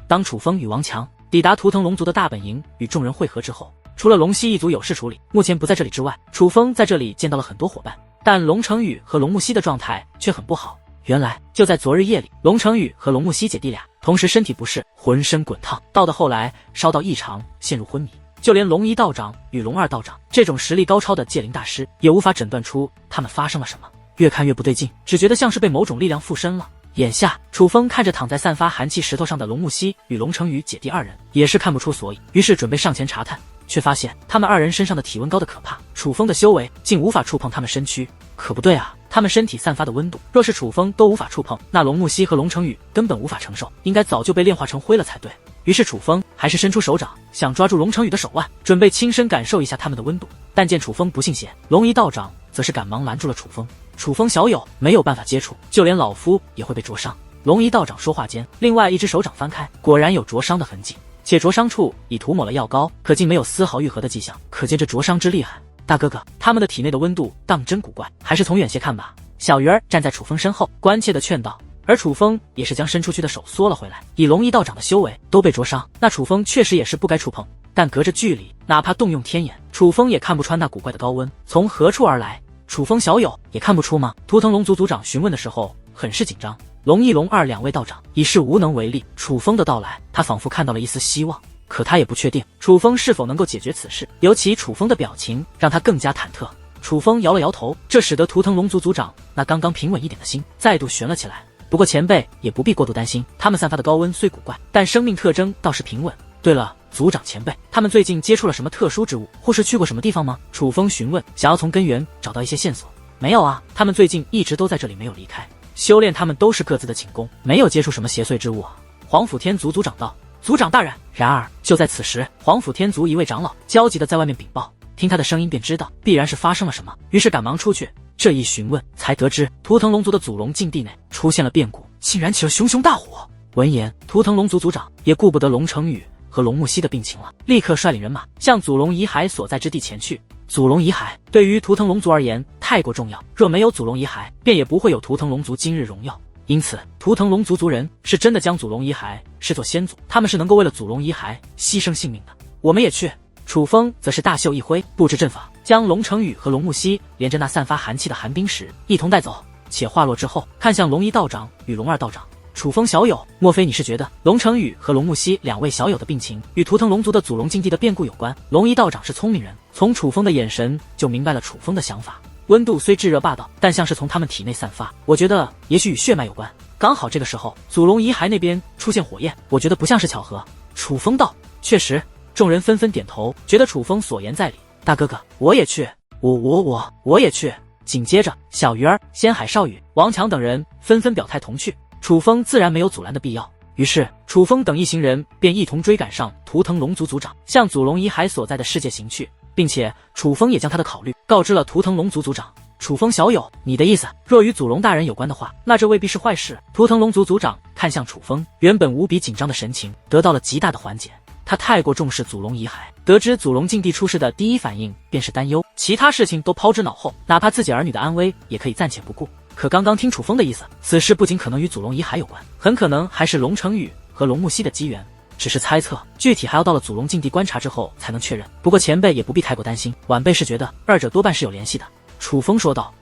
当楚风与王强抵达图腾龙族的大本营与众人会合之后，除了龙息一族有事处理，目前不在这里之外，楚风在这里见到了很多伙伴，但龙成宇和龙木熙的状态却很不好。原来就在昨日夜里，龙成宇和龙木熙姐弟俩同时身体不适，浑身滚烫，到的后来烧到异常，陷入昏迷。就连龙一道长与龙二道长这种实力高超的界灵大师也无法诊断出他们发生了什么，越看越不对劲，只觉得像是被某种力量附身了。眼下楚风看着躺在散发寒气石头上的龙木熙与龙成宇姐弟二人，也是看不出所以，于是准备上前查探，却发现他们二人身上的体温高得可怕，楚风的修为竟无法触碰他们身躯。可不对啊，他们身体散发的温度，若是楚风都无法触碰，那龙木熙和龙成宇根本无法承受，应该早就被炼化成灰了才对。于是楚风还是伸出手掌，想抓住龙成宇的手腕，准备亲身感受一下他们的温度。但见楚风不信邪，龙一道长则是赶忙拦住了楚风。楚风小友没有办法接触，就连老夫也会被灼伤。龙一道长说话间，另外一只手掌翻开，果然有灼伤的痕迹，且灼伤处已涂抹了药膏，可竟没有丝毫愈合的迹象，可见这灼伤之厉害。大哥哥，他们的体内的温度当真古怪，还是从远些看吧。小鱼儿站在楚风身后，关切地劝道。而楚风也是将伸出去的手缩了回来，以龙一道长的修为都被灼伤，那楚风确实也是不该触碰。但隔着距离，哪怕动用天眼，楚风也看不穿那古怪的高温从何处而来。楚风小友也看不出吗？图腾龙族族长询问的时候很是紧张。龙一龙二两位道长已是无能为力，楚风的到来，他仿佛看到了一丝希望，可他也不确定楚风是否能够解决此事，尤其楚风的表情让他更加忐忑。楚风摇了摇头，这使得图腾龙族族长那刚刚平稳一点的心再度悬了起来。不过前辈也不必过度担心，他们散发的高温虽古怪，但生命特征倒是平稳。对了，族长前辈，他们最近接触了什么特殊之物，或是去过什么地方吗？楚风询问，想要从根源找到一些线索。没有啊，他们最近一直都在这里没有离开，修炼他们都是各自的寝宫，没有接触什么邪祟之物啊。黄府天族族长道。族长大人。然而就在此时，黄府天族一位长老焦急地在外面禀报，听他的声音便知道必然是发生了什么，于是赶忙出去。这一询问，才得知图腾龙族的祖龙禁地内出现了变故，竟然起了熊熊大火。闻言，图腾龙族族长也顾不得龙成宇和龙木熙的病情了，立刻率领人马向祖龙遗骸所在之地前去。祖龙遗骸对于图腾龙族而言太过重要，若没有祖龙遗骸，便也不会有图腾龙族今日荣耀。因此，图腾龙族族人是真的将祖龙遗骸视作先祖，他们是能够为了祖龙遗骸牺牲性命的。我们也去。楚风则是大袖一挥，布置阵法，将龙成宇和龙木熙连着那散发寒气的寒冰石一同带走。且话落之后，看向龙一道长与龙二道长，楚风小友，莫非你是觉得龙成宇和龙木熙两位小友的病情与图腾龙族的祖龙禁地的变故有关？龙一道长是聪明人，从楚风的眼神就明白了楚风的想法。温度虽炙热霸道，但像是从他们体内散发，我觉得也许与血脉有关。刚好这个时候，祖龙遗骸那边出现火焰，我觉得不像是巧合。楚风道。确实。众人纷纷点头，觉得楚风所言在理。大哥哥，我也去。我也去。紧接着，小鱼儿、仙海少宇、王强等人纷纷表态同去。楚风自然没有阻拦的必要，于是楚风等一行人便一同追赶上图腾龙族族长，向祖龙遗骸所在的世界行去，并且楚风也将他的考虑告知了图腾龙族族长。楚风小友，你的意思，若与祖龙大人有关的话，那这未必是坏事。图腾龙族族长看向楚风，原本无比紧张的神情得到了极大的缓解。他太过重视祖龙遗骸，得知祖龙禁地出事的第一反应便是担忧，其他事情都抛之脑后，哪怕自己儿女的安危也可以暂且不顾。可刚刚听楚风的意思，此事不仅可能与祖龙遗骸有关，很可能还是龙成宇和龙木熙的机缘，只是猜测，具体还要到了祖龙禁地观察之后才能确认。不过前辈也不必太过担心，晚辈是觉得二者多半是有联系的。楚风说道。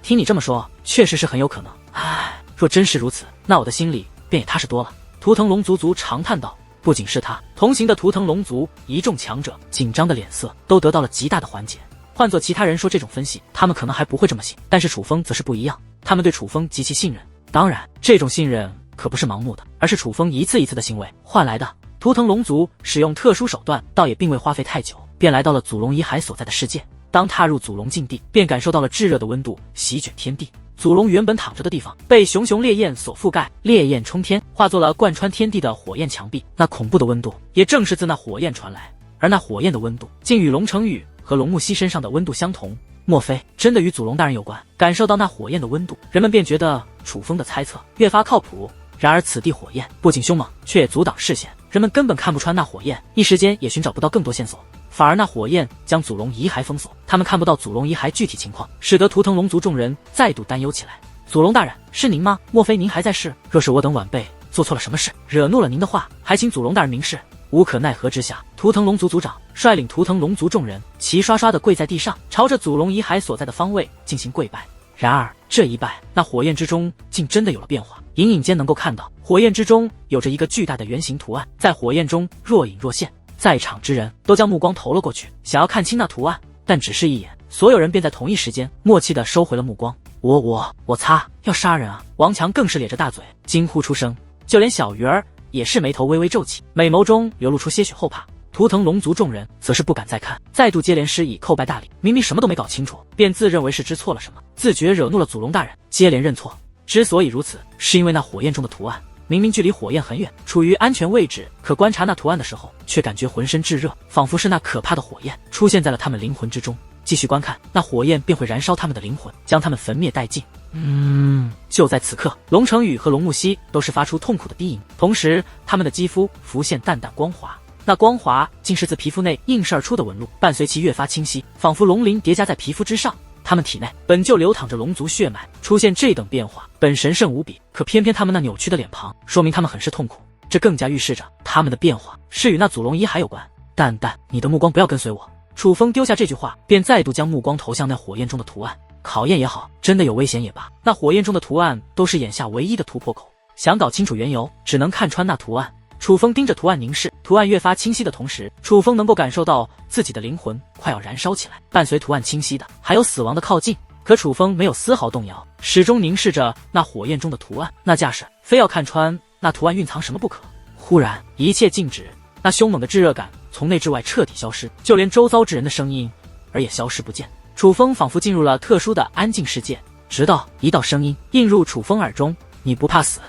听你这么说，确实是很有可能。唉，若真是如此，那我的心里便也踏实多了。图腾龙族族长叹道。不仅是他，同行的图腾龙族一众强者紧张的脸色都得到了极大的缓解。换做其他人说这种分析，他们可能还不会这么信，但是楚风则是不一样，他们对楚风极其信任。当然，这种信任可不是盲目的，而是楚风一次一次的行为换来的。图腾龙族使用特殊手段，倒也并未花费太久，便来到了祖龙遗骸所在的世界。当踏入祖龙禁地，便感受到了炙热的温度席卷天地。祖龙原本躺着的地方被熊熊烈焰所覆盖，烈焰冲天，化作了贯穿天地的火焰墙壁。那恐怖的温度也正是自那火焰传来，而那火焰的温度竟与龙成宇和龙木熙身上的温度相同。莫非真的与祖龙大人有关？感受到那火焰的温度，人们便觉得楚风的猜测越发靠谱。然而此地火焰不仅凶猛，却也阻挡视线，人们根本看不穿那火焰，一时间也寻找不到更多线索。反而那火焰将祖龙遗骸封锁，他们看不到祖龙遗骸具体情况，使得图腾龙族众人再度担忧起来。祖龙大人，是您吗？莫非您还在世？若是我等晚辈做错了什么事，惹怒了您的话，还请祖龙大人明示。无可奈何之下，图腾龙族族长率领图腾龙族众人齐刷刷地跪在地上，朝着祖龙遗骸所在的方位进行跪拜。然而这一拜，那火焰之中竟真的有了变化，隐隐间能够看到火焰之中有着一个巨大的圆形图案，在火焰中若隐若现。在场之人都将目光投了过去，想要看清那图案，但只是一眼，所有人便在同一时间默契地收回了目光。我擦，要杀人啊！王强更是咧着大嘴惊呼出声，就连小鱼儿也是眉头微微皱起，美眸中流露出些许后怕。图腾龙族众人则是不敢再看，再度接连施以叩拜大礼。明明什么都没搞清楚，便自认为是知错了什么，自觉惹怒了祖龙大人，接连认错。之所以如此，是因为那火焰中的图案明明距离火焰很远，处于安全位置，可观察那图案的时候，却感觉浑身炙热，仿佛是那可怕的火焰出现在了他们灵魂之中。继续观看，那火焰便会燃烧他们的灵魂，将他们焚灭殆尽。就在此刻，龙成宇和龙木西都是发出痛苦的低吟，同时他们的肌肤浮现淡淡光滑，那光滑竟是自皮肤内映射而出的纹路，伴随其越发清晰，仿佛龙鳞叠加在皮肤之上。他们体内本就流淌着龙族血脉，出现这等变化，本神圣无比。可偏偏他们那扭曲的脸庞，说明他们很是痛苦，这更加预示着他们的变化是与那祖龙遗骸有关。蛋蛋，你的目光不要跟随我。楚风丢下这句话，便再度将目光投向那火焰中的图案。考验也好，真的有危险也罢，那火焰中的图案都是眼下唯一的突破口。想搞清楚缘由，只能看穿那图案。楚风盯着图案凝视，图案越发清晰的同时，楚风能够感受到自己的灵魂快要燃烧起来。伴随图案清晰的，还有死亡的靠近。可楚风没有丝毫动摇，始终凝视着那火焰中的图案，那架势非要看穿那图案蕴藏什么不可。忽然，一切静止，那凶猛的炙热感从内至外彻底消失，就连周遭之人的声音也消失不见。楚风仿佛进入了特殊的安静世界，直到一道声音映入楚风耳中：“你不怕死？”